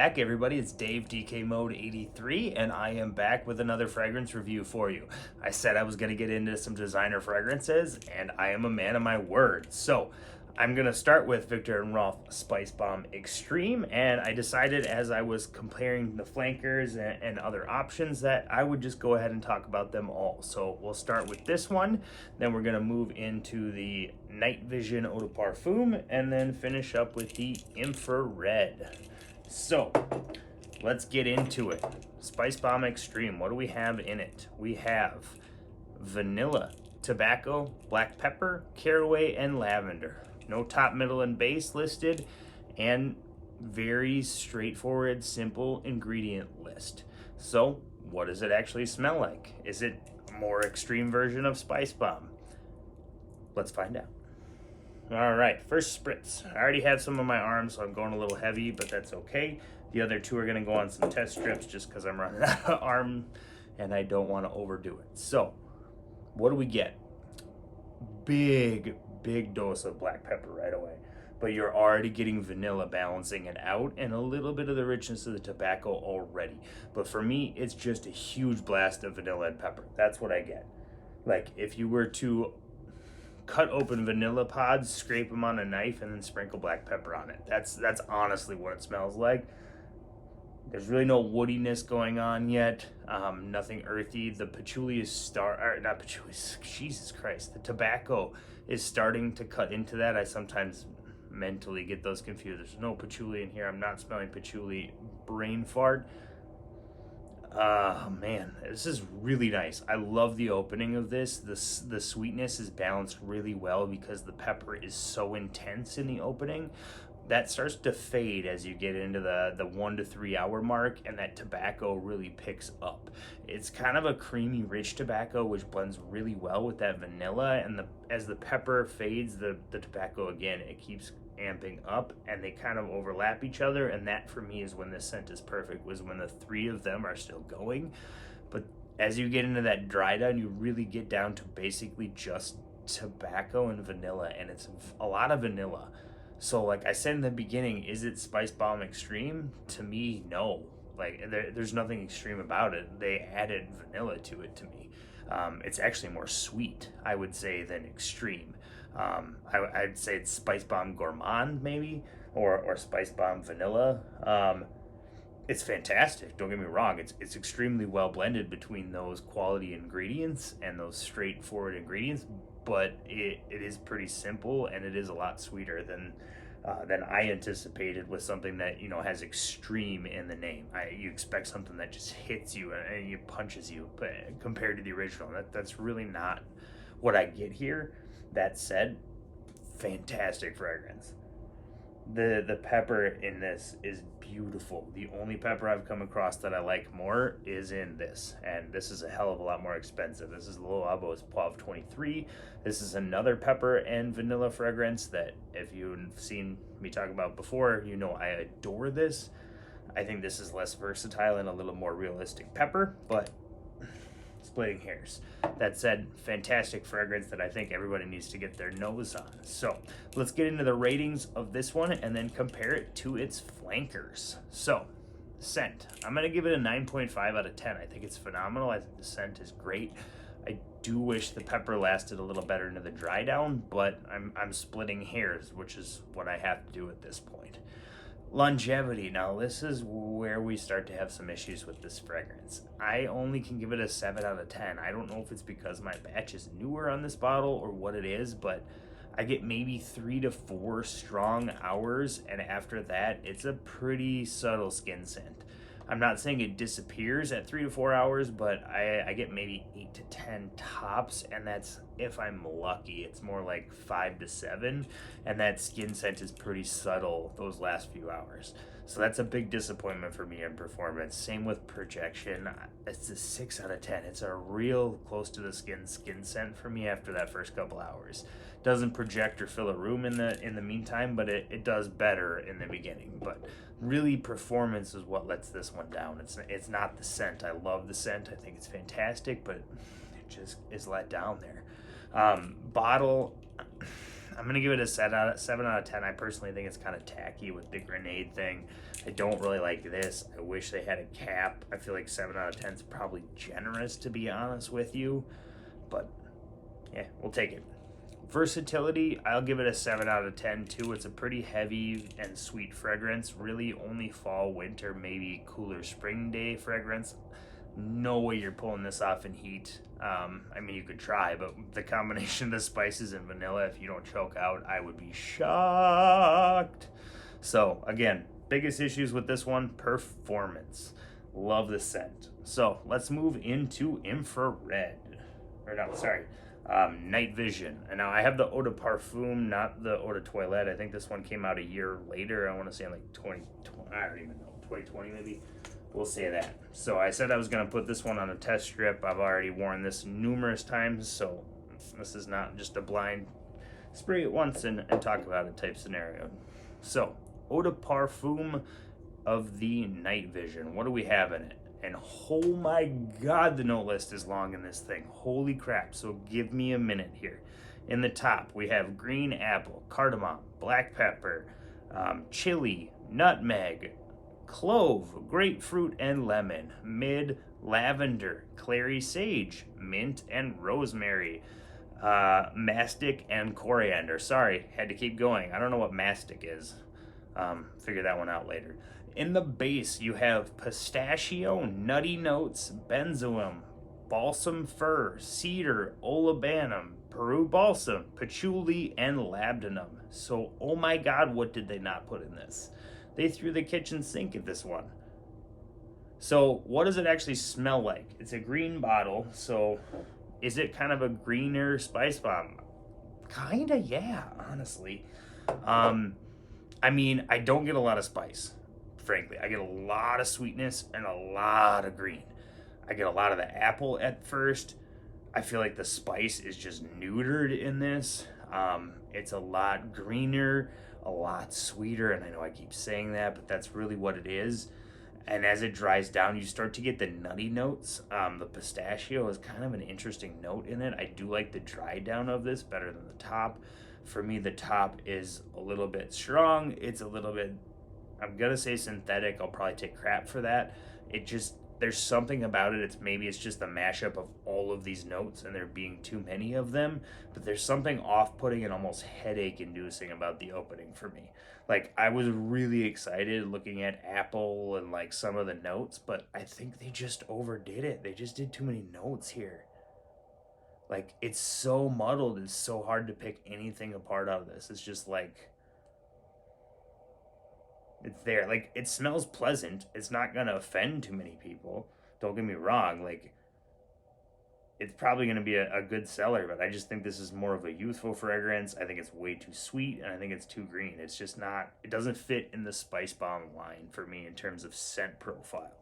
back, everybody. It's Dave DK Mode 83, and I am back with another fragrance review for you. I said I was going to get into some designer fragrances, and I am a man of my word. So I'm going to start with Viktor Rolf Spicebomb Extreme, and I decided as I was comparing the flankers and other options that I would just go ahead and talk about them all. So we'll start with this one, then we're going to move into the Night Vision Eau de Parfum, and then finish up with the Infrared. So let's get into it. Spicebomb Extreme, what do we have in it? We have vanilla, tobacco, black pepper, caraway, and lavender. No top, middle, and base listed, and very straightforward, simple ingredient list. So what does it actually smell like? Is it a more extreme version of Spicebomb? Let's find out. All right, first spritz. I already have some on my arm, so I'm going a little heavy, but that's okay. The other two are gonna go on some test strips just because I'm running out of arm and I don't want to overdo it. So what do we get? Big dose of black pepper right away, but you're already getting vanilla balancing it out and a little bit of the richness of the tobacco already. But for me, it's just a huge blast of vanilla and pepper. That's what I get. Like if you were to cut open vanilla pods, scrape them on a knife, and then sprinkle black pepper on it. That's honestly what it smells like. There's really no woodiness going on yet. Nothing earthy. The patchouli is not patchouli, Jesus Christ. The tobacco is starting to cut into that. I sometimes mentally get those confused. There's no patchouli in here. I'm not smelling patchouli. Brain fart. Man, this is really nice. I love the opening of this. The sweetness is balanced really well because the pepper is so intense in the opening. That starts to fade as you get into the 1 to 3 hour mark, and that tobacco really picks up. It's kind of a creamy, rich tobacco, which blends really well with that vanilla, and as the pepper fades, the tobacco, again, it keeps amping up, and they kind of overlap each other, and that for me is when this scent is perfect, was when the three of them are still going. But as you get into that dry down, you really get down to basically just tobacco and vanilla, and it's a lot of vanilla. So like I said in the beginning, is it Spicebomb Extreme? To me, no. Like there's nothing extreme about it. They added vanilla to it to me. It's actually more sweet, I would say, than extreme. I'd say it's Spicebomb Gourmand maybe, or Spicebomb Vanilla. It's fantastic, don't get me wrong. It's extremely well blended between those quality ingredients and those straightforward ingredients, but it is pretty simple, and it is a lot sweeter than I anticipated with something that, you know, has extreme in the name. You expect something that just hits you and it punches you, but compared to the original, that's really not what I get here. That said, fantastic fragrance. The pepper in this is beautiful. The only pepper I've come across that I like more is in this, and this is a hell of a lot more expensive. This is the Labo Poivre 23. This is another pepper and vanilla fragrance that if you've seen me talk about before, you know I adore this. I think this is less versatile and a little more realistic pepper, but splitting hairs. That said, fantastic fragrance that I think everybody needs to get their nose on. So let's get into the ratings of this one and then compare it to its flankers. So scent, I'm gonna give it a 9.5 out of 10. I think it's phenomenal. I think the scent is great. I do wish the pepper lasted a little better into the dry down, but I'm splitting hairs, which is what I have to do at this point. Longevity. Now this is where we start to have some issues with this fragrance. I only can give it a 7 out of 10. I don't know if it's because my batch is newer on this bottle or what it is, but I get maybe 3 to 4 strong hours, and after that it's a pretty subtle skin scent. I'm not saying it disappears at 3 to 4 hours, but I get maybe 8 to 10 tops, and that's if I'm lucky. It's more like 5 to 7, and that skin scent is pretty subtle those last few hours. So that's a big disappointment for me in performance. Same with projection. It's a 6 out of 10. It's a real close to the skin scent for me after that first couple hours. Doesn't project or fill a room in the meantime, but it does better in the beginning. But really, performance is what lets this one down. It's not the scent. I love the scent. I think it's fantastic, but it just is let down there. Bottle, I'm going to give it a 7 out of 10. I personally think it's kind of tacky with the grenade thing. I don't really like this. I wish they had a cap. I feel like 7 out of 10 is probably generous, to be honest with you. But, yeah, we'll take it. Versatility, I'll give it a 7 out of 10 too. It's a pretty heavy and sweet fragrance. Really only fall, winter, maybe cooler spring day fragrance. No way you're pulling this off in heat. I mean, you could try, but the combination of the spices and vanilla, if you don't choke out, I would be shocked. So, again, biggest issues with this one, performance. Love the scent. So, let's move into infrared. Or no, sorry. Night Vision. And now I have the Eau de Parfum, not the Eau de Toilette. I think this one came out a year later. I want to say in like 2020. I don't even know. 2020 maybe. We'll say that. So I said I was going to put this one on a test strip. I've already worn this numerous times, so this is not just a blind spray it once and talk about it type scenario. So, Eau de Parfum of the Night Vision. What do we have in it? And oh my god, the note list is long in this thing. Holy crap. So give me a minute here. In the top, we have green apple, cardamom, black pepper, chili, nutmeg, clove, grapefruit and lemon, mid, lavender, clary sage, mint and rosemary, mastic and coriander. Sorry, had to keep going. I don't know what mastic is. Figure that one out later. In the base, you have pistachio, nutty notes, benzoin, balsam fir, cedar, olibanum, Peru balsam, patchouli, and labdanum. So, oh my god, what did they not put in this? They threw the kitchen sink at this one. So, what does it actually smell like? It's a green bottle, so is it kind of a greener spice bomb? Kinda, yeah, honestly. I mean, I don't get a lot of spice, frankly. I get a lot of sweetness and a lot of green. I get a lot of the apple at first. I feel like the spice is just neutered in this. It's a lot greener, a lot sweeter, and I know I keep saying that, but that's really what it is. And as it dries down, you start to get the nutty notes. The pistachio is kind of an interesting note in it. I do like the dry down of this better than the top. For me, the top is a little bit strong. It's a little bit, I'm gonna say synthetic. I'll probably take crap for that. It just, there's something about it. Maybe it's just the mashup of all of these notes and there being too many of them, but there's something off-putting and almost headache-inducing about the opening for me. Like, I was really excited looking at apple and like some of the notes, but I think they just overdid it. They just did too many notes here. Like, it's so muddled. It's so hard to pick anything apart out of this. It's just like, it's there. Like, it smells pleasant. It's not gonna offend too many people. Don't get me wrong. Like, it's probably gonna be a good seller, but I just think this is more of a youthful fragrance. I think it's way too sweet, and I think it's too green. It's just not, it doesn't fit in the Spice Bomb line for me in terms of scent profile.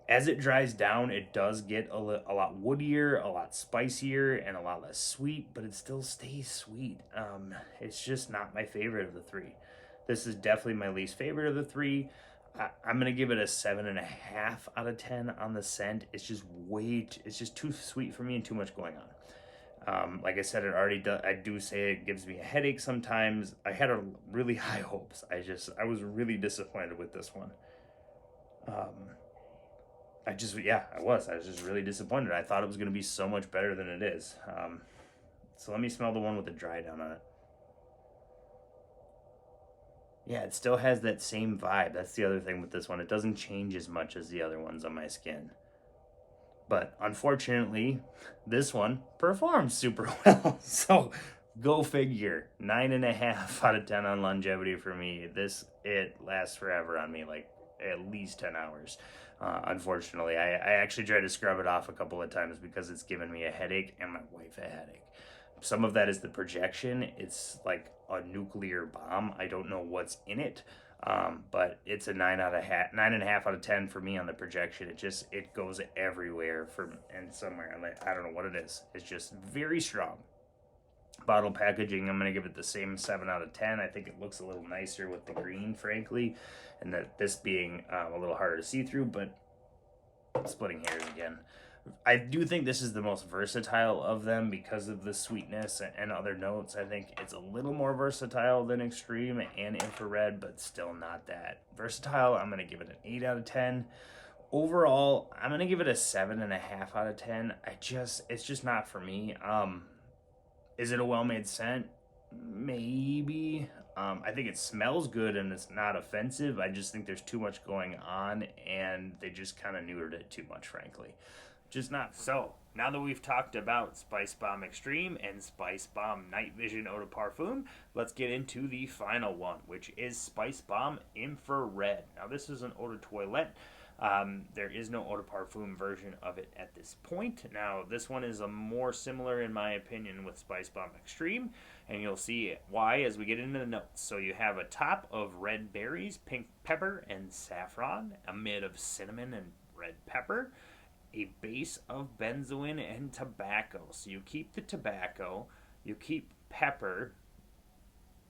As it dries down, it does get a lot woodier, a lot spicier, and a lot less sweet, but it still stays sweet. It's just not my favorite of the three. This is definitely my least favorite of the three. I'm going to give it a 7.5 out of 10 on the scent. It's just it's just too sweet for me and too much going on. Like I said, I do say it gives me a headache sometimes. I had really high hopes. I was really disappointed with this one. I was just really disappointed. I thought it was going to be so much better than it is. So let me smell the one with the dry down on it. Yeah, it still has that same vibe. That's the other thing with this one. It doesn't change as much as the other ones on my skin. But unfortunately, this one performs super well. So go figure. 9.5 out of 10 on longevity for me. It lasts forever on me, like at least 10 hours. Unfortunately, I actually tried to scrub it off a couple of times because it's given me a headache and my wife a headache. Some of that is the projection. It's like a nuclear bomb. I don't know what's in it, but it's a 9.5 out of 10 for me on the projection. It goes everywhere and somewhere. I don't know what it is. It's just very strong. Bottle packaging, I'm going to give it the same 7 out of 10. I think it looks a little nicer with the green, frankly, and that this being a little harder to see through, but splitting hairs again. I do think this is the most versatile of them because of the sweetness and other notes. I think it's a little more versatile than Extreme and Infrared, but still not that versatile. I'm going to give it an 8 out of 10. Overall, I'm going to give it a 7.5 out of 10. It's just not for me. Is it a well-made scent? Maybe. I think it smells good and it's not offensive. I just think there's too much going on and they just kind of neutered it too much, frankly. Just not. So, now that we've talked about Spicebomb Extreme and Spicebomb Night Vision Eau de Parfum, let's get into the final one, which is Spicebomb Infrared. Now, this is an eau de toilette. There is no eau de parfum version of it at this point. Now, this one is a more similar, in my opinion, with Spicebomb Extreme, and you'll see why as we get into the notes. So you have a top of red berries, pink pepper, and saffron, a mid of cinnamon and red pepper, a base of benzoin and tobacco. So you keep the tobacco, you keep pepper,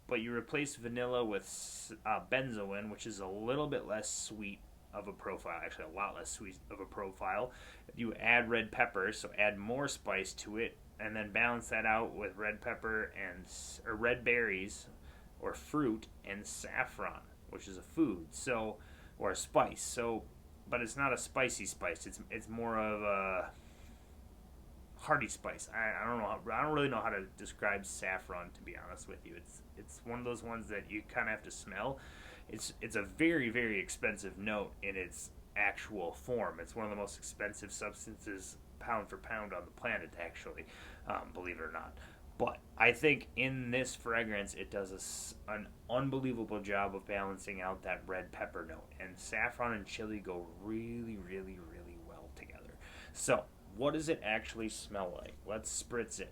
but you replace vanilla with benzoin, which is a little bit less sweet of a profile, actually a lot less sweet of a profile. You add red pepper, so add more spice to it, and then balance that out with red pepper or red berries or fruit and saffron, which is a food, so or a spice. So, but it's not a spicy spice. It's more of a hearty spice. I don't know. I don't really know how to describe saffron, to be honest with you. It's one of those ones that you kind of have to smell. It's a very, very expensive note in its actual form. It's one of the most expensive substances pound for pound on the planet, actually, believe it or not. But I think in this fragrance, it does an unbelievable job of balancing out that red pepper note. And saffron and chili go really, really, really well together. So, what does it actually smell like? Let's spritz it.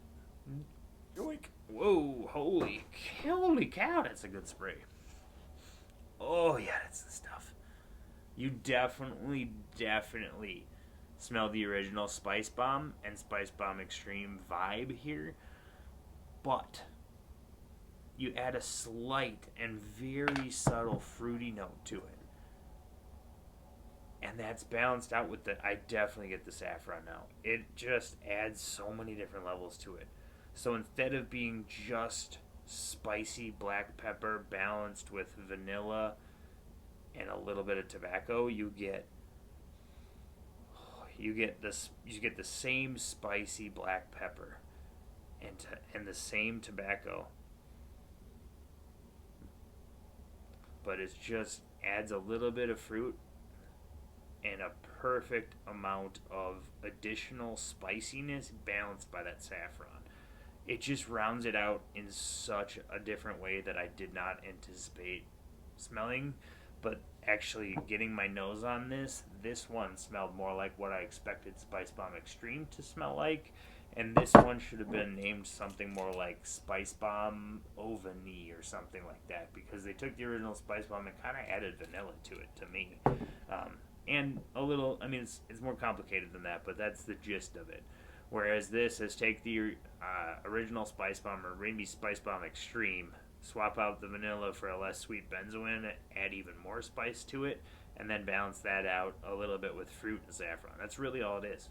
Yoink. Whoa, holy cow, that's a good spray. Oh, yeah, that's the stuff. You definitely smell the original Spicebomb and Spicebomb Extreme vibe here, but you add a slight and very subtle fruity note to it. And that's balanced out with I definitely get the saffron now. It just adds so many different levels to it. So instead of being just spicy black pepper balanced with vanilla and a little bit of tobacco, you get the same spicy black pepper and the same tobacco, but it just adds a little bit of fruit and a perfect amount of additional spiciness balanced by that saffron. It just rounds it out in such a different way that I did not anticipate smelling. But actually getting my nose on this one smelled more like what I expected Spicebomb Extreme to smell like. And this one should have been named something more like Spicebomb Au Vanille or something like that, because they took the original Spicebomb and kind of added vanilla to it, to me. And a little, I mean, it's more complicated than that, but that's the gist of it. Whereas this is take the original Spicebomb or maybe Spicebomb Extreme, swap out the vanilla for a less sweet benzoin, add even more spice to it, and then balance that out a little bit with fruit and saffron. That's really all it is.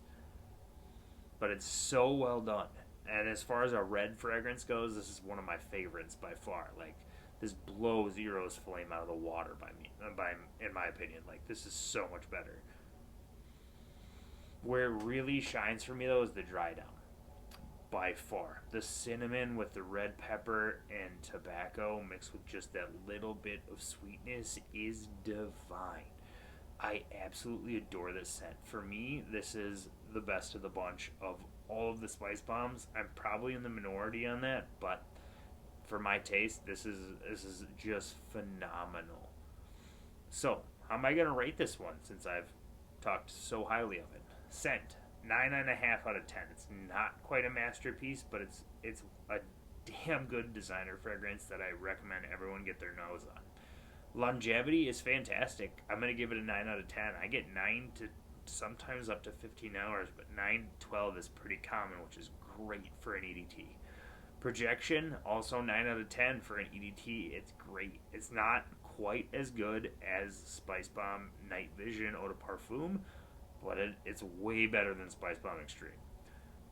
But it's so well done. And as far as a red fragrance goes, this is one of my favorites by far. Like, this blows Eros Flame out of the water in my opinion. Like, this is so much better. Where it really shines for me, though, is the dry down. By far. The cinnamon with the red pepper and tobacco mixed with just that little bit of sweetness is divine. I absolutely adore this scent. For me, this is the best of the bunch of all of the spice bombs. I'm probably in the minority on that, but for my taste, this is just phenomenal. So, how am I going to rate this one since I've talked so highly of it? Scent, 9.5 out of 10. It's not quite a masterpiece, but it's a damn good designer fragrance that I recommend everyone get their nose on. Longevity is fantastic. I'm going to give it a 9 out of 10. I get 9 to sometimes up to 15 hours, but 9 to 12 is pretty common, which is great for an EDT. Projection, also 9 out of 10 for an EDT. It's great. It's not quite as good as Spicebomb Night Vision Eau de Parfum, but it's way better than Spicebomb Extreme.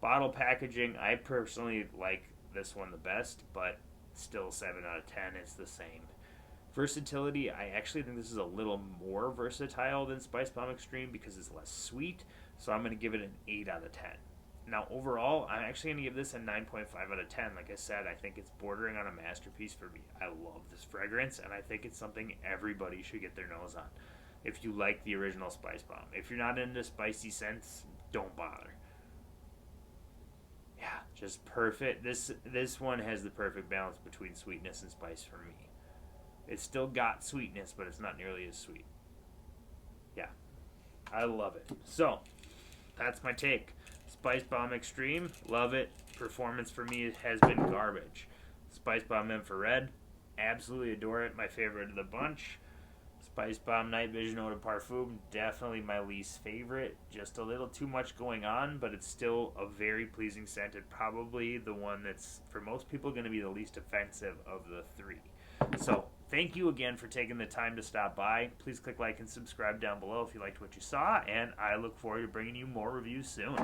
Bottle packaging, I personally like this one the best, but still 7 out of 10. It's the same. Versatility, I actually think this is a little more versatile than Spicebomb Extreme because it's less sweet, so I'm going to give it an 8 out of 10. Now, overall, I'm actually going to give this a 9.5 out of 10. Like I said, I think it's bordering on a masterpiece for me. I love this fragrance, and I think it's something everybody should get their nose on if you like the original Spicebomb. If you're not into spicy scents, don't bother. Yeah, just perfect. This one has the perfect balance between sweetness and spice for me. It's still got sweetness, but it's not nearly as sweet. Yeah, I love it. So, that's my take. Spicebomb Extreme, love it. Performance for me has been garbage. Spicebomb Infrared, absolutely adore it. My favorite of the bunch. Spicebomb Night Vision Eau de Parfum, definitely my least favorite. Just a little too much going on, but it's still a very pleasing scent. And probably the one that's, for most people, going to be the least offensive of the three. So, thank you again for taking the time to stop by. Please click like and subscribe down below if you liked what you saw, and I look forward to bringing you more reviews soon.